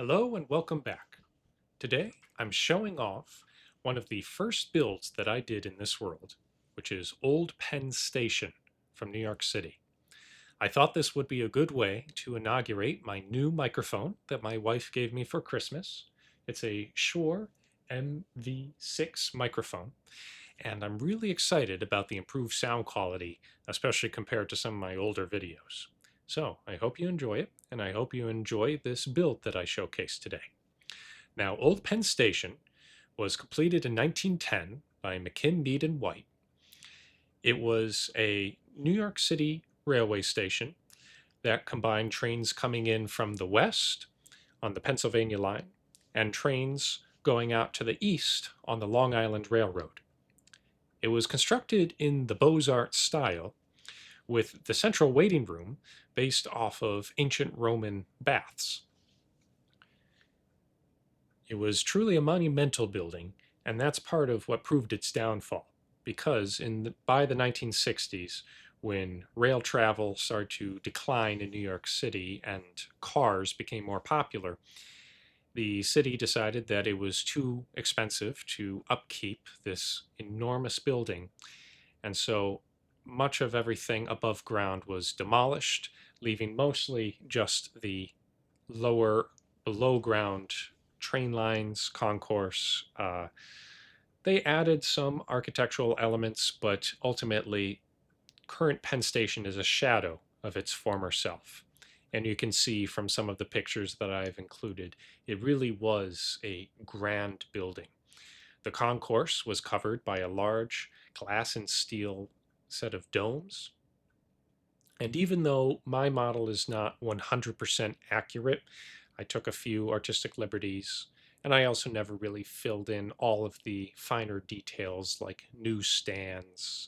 Hello and welcome back. Today I'm showing off one of the first builds that I did in this world, which is Old Penn Station from New York City. I thought this would be a good way to inaugurate my new microphone that my wife gave me for Christmas. It's a Shure MV6 microphone, and I'm really excited about the improved sound quality, especially compared to some of my older videos. So I hope you enjoy it, and I hope you enjoy this build that I showcased today. Now, Old Penn Station was completed in 1910 by McKim, Mead, and White. It was a New York City railway station that combined trains coming in from the west on the Pennsylvania line and trains going out to the east on the Long Island Railroad. It was constructed in the Beaux-Arts style with the central waiting room based off of ancient Roman baths. It was truly a monumental building, and that's part of what proved its downfall. Because by the 1960s, when rail travel started to decline in New York City and cars became more popular, the city decided that it was too expensive to upkeep this enormous building. And so much of everything above ground was demolished, leaving mostly just the lower, below ground train lines, concourse. They added some architectural elements, but ultimately, current Penn Station is a shadow of its former self. And you can see from some of the pictures that I've included, it really was a grand building. The concourse was covered by a large glass and steel set of domes. And even though my model is not 100% accurate, I took a few artistic liberties, and I also never really filled in all of the finer details like newsstands,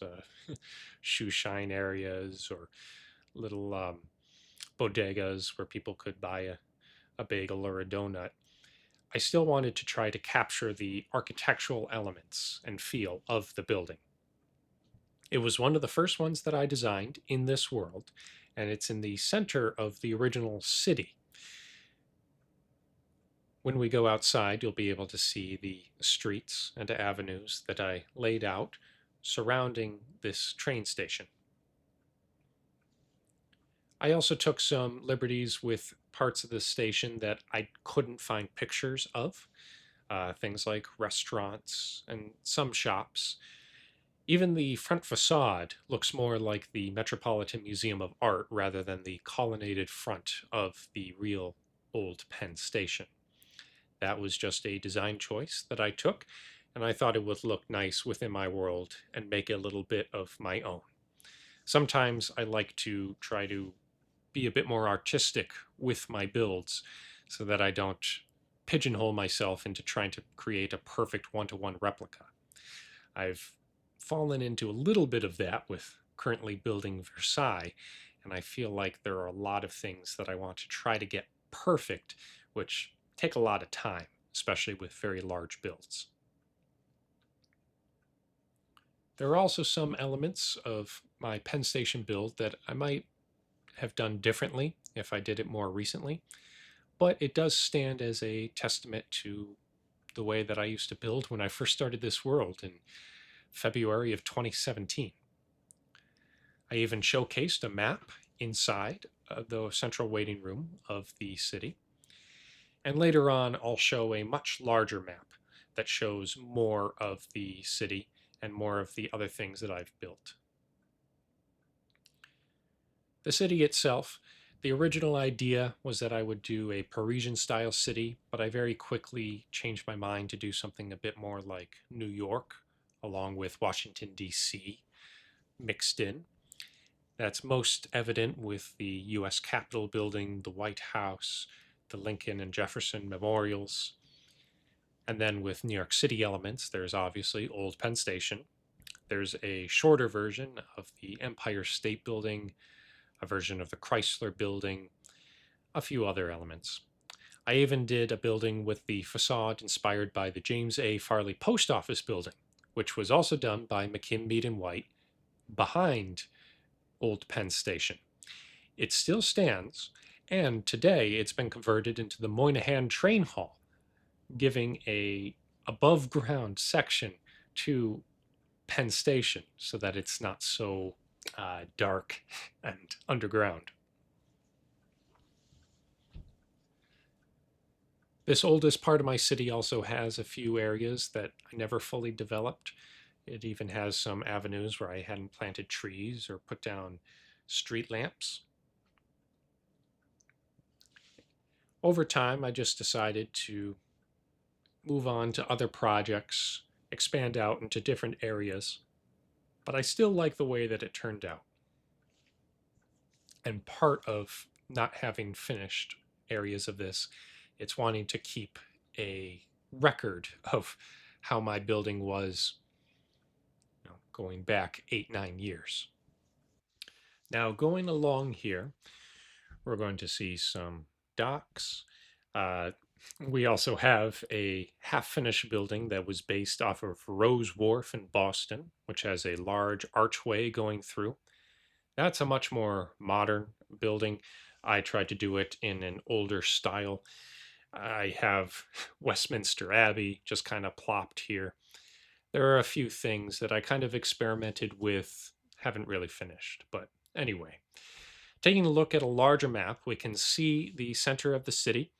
shoe shine areas, or little bodegas where people could buy a bagel or a donut. I still wanted to try to capture the architectural elements and feel of the building. It was one of the first ones that I designed in this world, and it's in the center of the original city. When we go outside, you'll be able to see the streets and avenues that I laid out surrounding this train station. I also took some liberties with parts of the station that I couldn't find pictures of, things like restaurants and some shops. Even the front facade looks more like the Metropolitan Museum of Art rather than the colonnaded front of the real Old Penn Station. That was just a design choice that I took, and I thought it would look nice within my world and make a little bit of my own. Sometimes I like to try to be a bit more artistic with my builds so that I don't pigeonhole myself into trying to create a perfect one-to-one replica. I've fallen into a little bit of that with currently building Versailles, and I feel like there are a lot of things that I want to try to get perfect, which take a lot of time, especially with very large builds. There are also some elements of my Penn Station build that I might have done differently if I did it more recently, but it does stand as a testament to the way that I used to build when I first started this world in February of 2017. I even showcased a map inside the central waiting room of the city. And later on, I'll show a much larger map that shows more of the city and more of the other things that I've built. The city itself, the original idea was that I would do a Parisian style city, but I very quickly changed my mind to do something a bit more like New York, along with Washington, D.C. mixed in. That's most evident with the U.S. Capitol building, the White House, the Lincoln and Jefferson memorials. And then with New York City elements, there's obviously Old Penn Station. There's a shorter version of the Empire State Building, a version of the Chrysler Building, a few other elements. I even did a building with the facade inspired by the James A. Farley Post Office building, which was also done by McKim, Mead, and White behind Old Penn Station. It still stands, And today it's been converted into the Moynihan Train Hall, giving a above ground section to Penn Station so that it's not so dark and underground. This oldest part of my city also has a few areas that I never fully developed. It even has some avenues where I hadn't planted trees or put down street lamps. Over time, I just decided to move on to other projects, expand out into different areas, but I still like the way that it turned out. And part of not having finished areas of this, it's wanting to keep a record of how my building was, going back 8, 9 years. Now, going along here, we're going to see some docks. Uh, we also have a half finished building that was based off of Rose Wharf in Boston, which has a large archway going through. That's a much more modern building. I tried to do it in an older style. I have Westminster Abbey just kind of plopped here. There are a few things that I kind of experimented with, haven't really finished. But anyway, taking a look at a larger map, we can see the center of the city,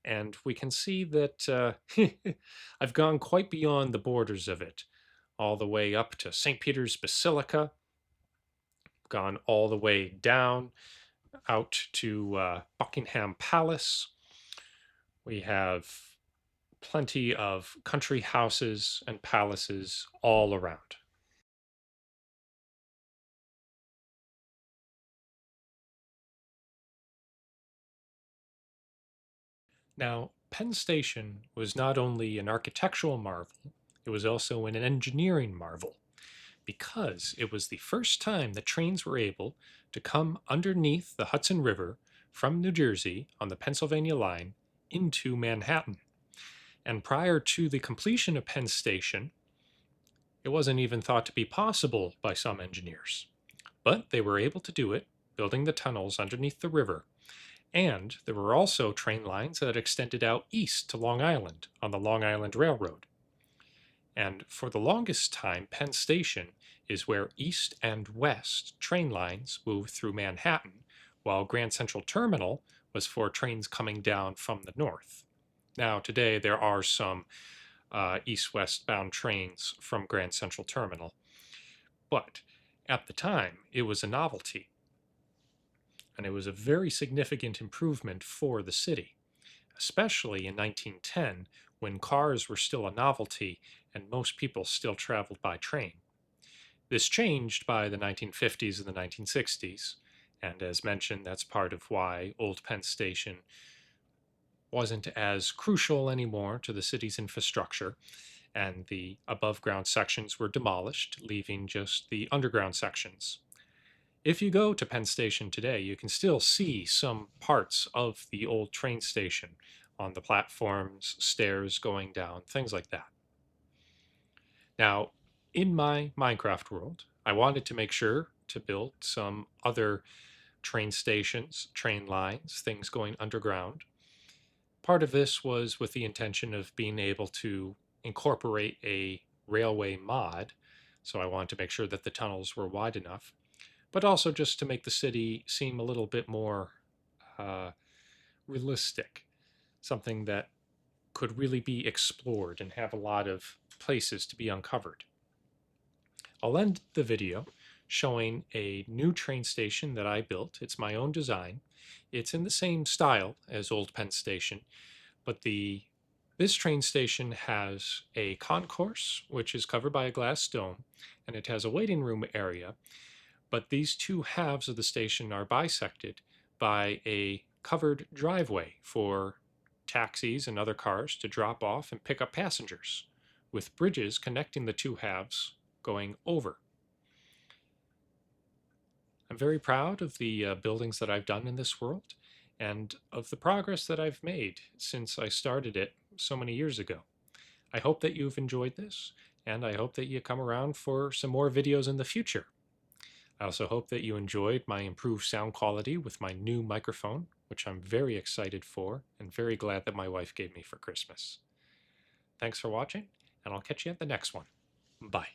and we can see that I've gone quite beyond the borders of it, all the way up to St. Peter's Basilica, gone all the way down out to Buckingham Palace. We have plenty of country houses and palaces all around. Now, Penn Station was not only an architectural marvel, it was also an engineering marvel because it was the first time that trains were able to come underneath the Hudson River from New Jersey on the Pennsylvania line into Manhattan. And prior to the completion of Penn Station, it wasn't even thought to be possible by some engineers. But they were able to do it, building the tunnels underneath the river. And there were also train lines that extended out east to Long Island on the Long Island Railroad. And for the longest time, Penn Station is where east and west train lines moved through Manhattan, while Grand Central Terminal was for trains coming down from the north. Now, today there are some east-west bound trains from Grand Central Terminal, but at the time it was a novelty, and it was a very significant improvement for the city, especially in 1910 when cars were still a novelty and most people still traveled by train. This changed by the 1950s and the 1960s, and as mentioned, that's part of why Old Penn Station wasn't as crucial anymore to the city's infrastructure, and the above ground sections were demolished, leaving just the underground sections. If you go to Penn Station today, you can still see some parts of the old train station on the platforms, stairs going down, things like that. Now, in my Minecraft world, I wanted to make sure to build some other train stations, train lines, things going underground. Part of this was with the intention of being able to incorporate a railway mod, so I wanted to make sure that the tunnels were wide enough, but also just to make the city seem a little bit more uh, realistic, something that could really be explored and have a lot of places to be uncovered. I'll end the video showing a new train station that I built. It's my own design. It's in the same style as Old Penn Station, but this train station has a concourse, which is covered by a glass dome, and it has a waiting room area. But these two halves of the station are bisected by a covered driveway for taxis and other cars to drop off and pick up passengers, with bridges connecting the two halves going over. I'm very proud of the buildings that I've done in this world and of the progress that I've made since I started it so many years ago. I hope that you've enjoyed this, and I hope that you come around for some more videos in the future. I also hope that you enjoyed my improved sound quality with my new microphone. which I'm very excited for and very glad that my wife gave me for Christmas. Thanks for watching, and I'll catch you at the next one. Bye.